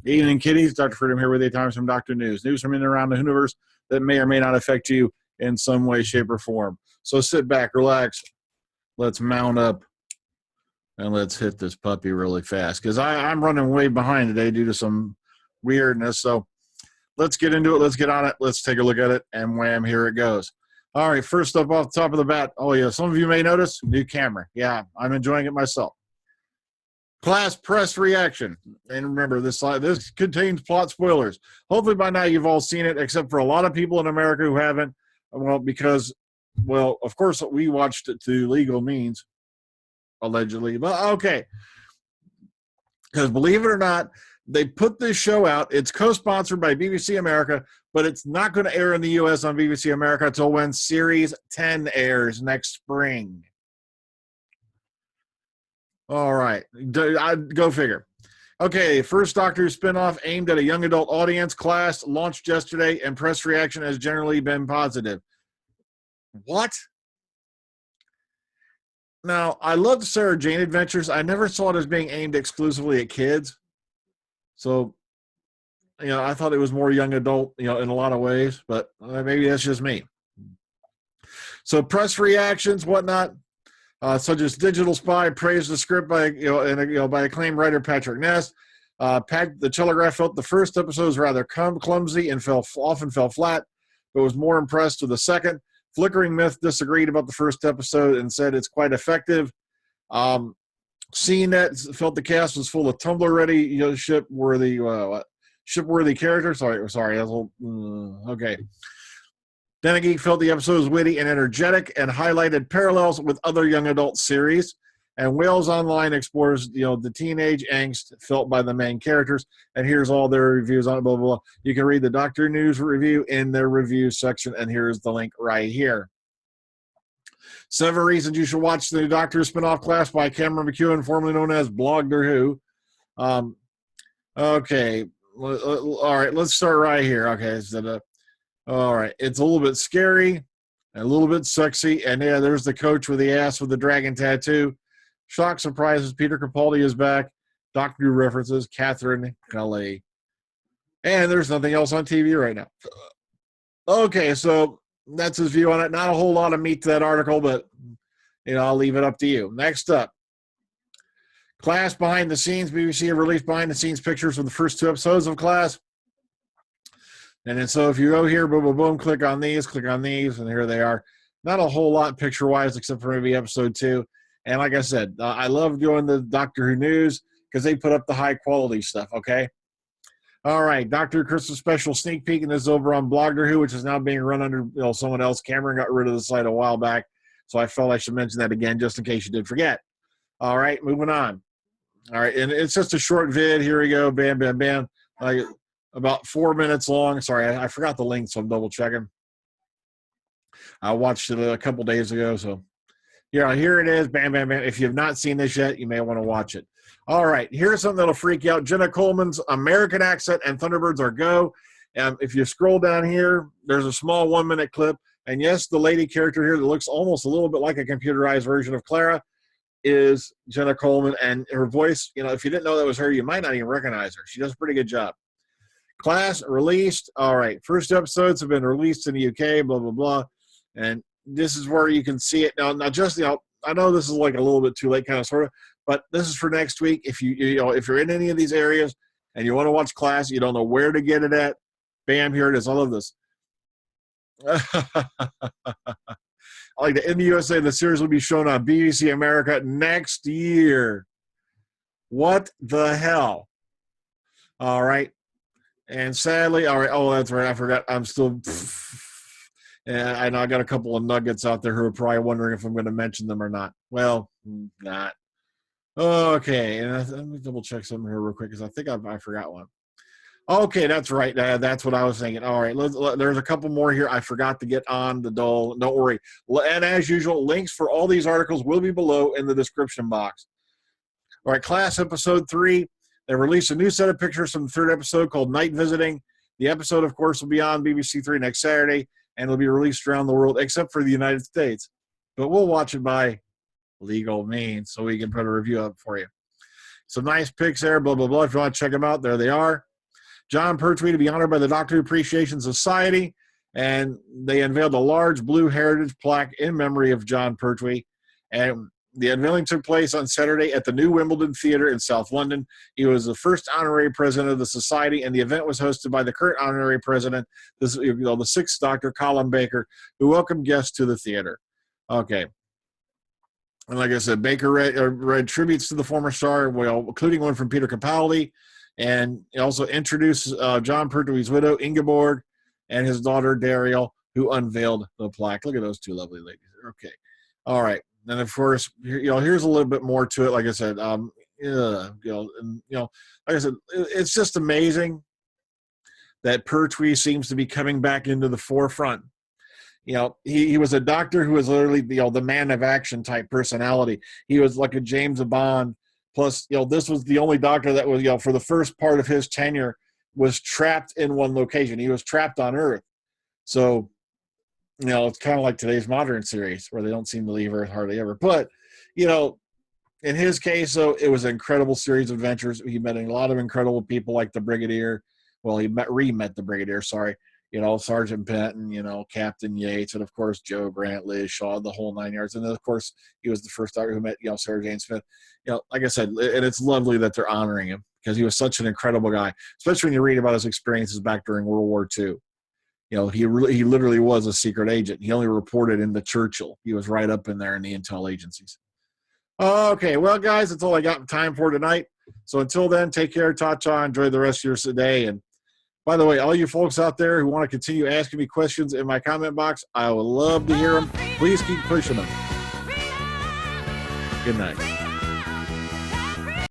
Evening, kiddies. Dr. Freedom here with you. Times from Dr. News. News from in and around the universe that may or may not affect you in some way, shape, or form. So sit back, relax. Let's mount up, and let's hit this puppy really fast because I'm running way behind today due to some weirdness. So let's get into it. Let's get on it. Let's take a look at it, and wham, here it goes. All right, first up off the top of the bat. Oh, yeah, some of you may notice, new camera. Yeah, I'm enjoying it myself. Class press reaction. And remember, this contains plot spoilers. Hopefully by now you've all seen it, except for a lot of people in America who haven't. Well, because, well, of course, we watched it through legal means, allegedly. But, okay. Because believe it or not, they put this show out. It's co-sponsored by BBC America, but it's not going to air in the U.S. on BBC America until when Series 10 airs next spring. All right. Go figure. Okay, first Doctor spinoff aimed at a young adult audience. Class launched yesterday, and press reaction has generally been positive. What? Now, I love the Sarah Jane Adventures. I never saw it as being aimed exclusively at kids. So, I thought it was more young adult, in a lot of ways, but maybe that's just me. So, press reactions, whatnot. Such as Digital Spy praised the script by by acclaimed writer Patrick Ness. The Telegraph felt the first episode was rather clumsy and often fell flat, but was more impressed with the second. Flickering Myth disagreed about the first episode and said it's quite effective. CNET felt the cast was full of Tumblr-ready, ship-worthy characters. Sorry, okay. Then Geek felt the episode was witty and energetic and highlighted parallels with other young adult series. And Wales Online explores, the teenage angst felt by the main characters. And here's all their reviews on it, blah, blah, blah. You can read the Doctor News review in their review section, and here's the link right here. 7 reasons you should watch the Doctor spinoff Class by Cameron McEwen, formerly known as Blogger Who. Okay. All right, let's start right here. Okay, so all right, it's a little bit scary and a little bit sexy. And yeah, there's the coach with the ass with the dragon tattoo. Shock surprises. Peter Capaldi is back. Doctor Who references. Catherine Kelly. And there's nothing else on TV right now. Okay, so that's his view on it. Not a whole lot of meat to that article, but, I'll leave it up to you. Next up. Class behind the scenes. BBC have released behind the scenes pictures of the first 2 episodes of Class. And then so if you go here, boom, boom, boom, click on these, and here they are. Not a whole lot picture-wise except for maybe episode 2. And like I said, I love doing the Doctor Who news because they put up the high-quality stuff, okay? All right, Doctor Who Christmas Special sneak peek, and this is over on Blogger Who, which is now being run under someone else. Cameron got rid of the site a while back, so I felt I should mention that again just in case you did forget. All right, moving on. All right, and it's just a short vid. Here we go, bam, bam, bam. About 4 minutes long. Sorry, I forgot the link, so I'm double checking. I watched it a couple days ago, so yeah, here it is. Bam, bam, bam. If you have not seen this yet, you may want to watch it. All right, here's something that'll freak you out. Jenna Coleman's American accent and Thunderbirds are go. If you scroll down here, there's a small 1-minute clip. And yes, the lady character here that looks almost a little bit like a computerized version of Clara is Jenna Coleman. And her voice, if you didn't know that was her, you might not even recognize her. She does a pretty good job. Class released. All right. First episodes have been released in the UK, blah, blah, blah. And this is where you can see it. Now just, I know this is like a little bit too late kind of sort of, but this is for next week. If if you're in any of these areas and you want to watch Class, you don't know where to get it at, bam, here it is. I love this. Like in the USA, the series will be shown on BBC America next year. What the hell? All right. And sadly, all right. Oh, that's right. I forgot. I'm still. And I know I got a couple of nuggets out there who are probably wondering if I'm going to mention them or not. Well, not. Okay. And let me double check something here real quick because I think I forgot one. Okay, that's right. That's what I was thinking. All right. There's a couple more here. I forgot to get on the dole. Don't worry. And as usual, links for all these articles will be below in the description box. All right. Class episode 3. They released a new set of pictures from the 3rd episode called Nightvisiting. The episode, of course, will be on BBC 3 next Saturday, and it'll be released around the world except for the United States. But we'll watch it by legal means so we can put a review up for you. Some nice pics there, blah, blah, blah. If you want to check them out, there they are. Jon Pertwee to be honored by the Doctor Appreciation Society, and they unveiled a large blue heritage plaque in memory of Jon Pertwee. And the unveiling took place on Saturday at the New Wimbledon Theatre in South London. He was the first honorary president of the society, and the event was hosted by the current honorary president, the sixth Doctor, Colin Baker, who welcomed guests to the theater. Okay. And like I said, Baker read tributes to the former star, well, including one from Peter Capaldi, and he also introduced Jon Pertwee's widow, Ingeborg, and his daughter, Daryl, who unveiled the plaque. Look at those two lovely ladies. Okay. All right. And of course, here's a little bit more to it. Like I said, like I said, it's just amazing that Pertwee seems to be coming back into the forefront. He was a doctor who was literally the man of action type personality. He was like a James Bond. Plus, this was the only doctor that was, for the first part of his tenure, was trapped in one location. He was trapped on Earth. So, it's kind of like today's modern series where they don't seem to leave Earth hardly ever. But, in his case, though, it was an incredible series of adventures. He met a lot of incredible people like the Brigadier. Well, he re-met the Brigadier, sorry. Sergeant Penton, Captain Yates, and of course, Joe Grant, Liz Shaw, the whole 9 yards. And then, of course, he was the first doctor who met, Sarah Jane Smith. Like I said, and it's lovely that they're honoring him because he was such an incredible guy, especially when you read about his experiences back during World War II. He literally was a secret agent. He only reported into Churchill. He was right up in there in the intel agencies. Okay, well, guys, that's all I got time for tonight. So until then, take care, ta-ta, enjoy the rest of your day. And by the way, all you folks out there who want to continue asking me questions in my comment box, I would love to hear them. Please keep pushing them. Good night.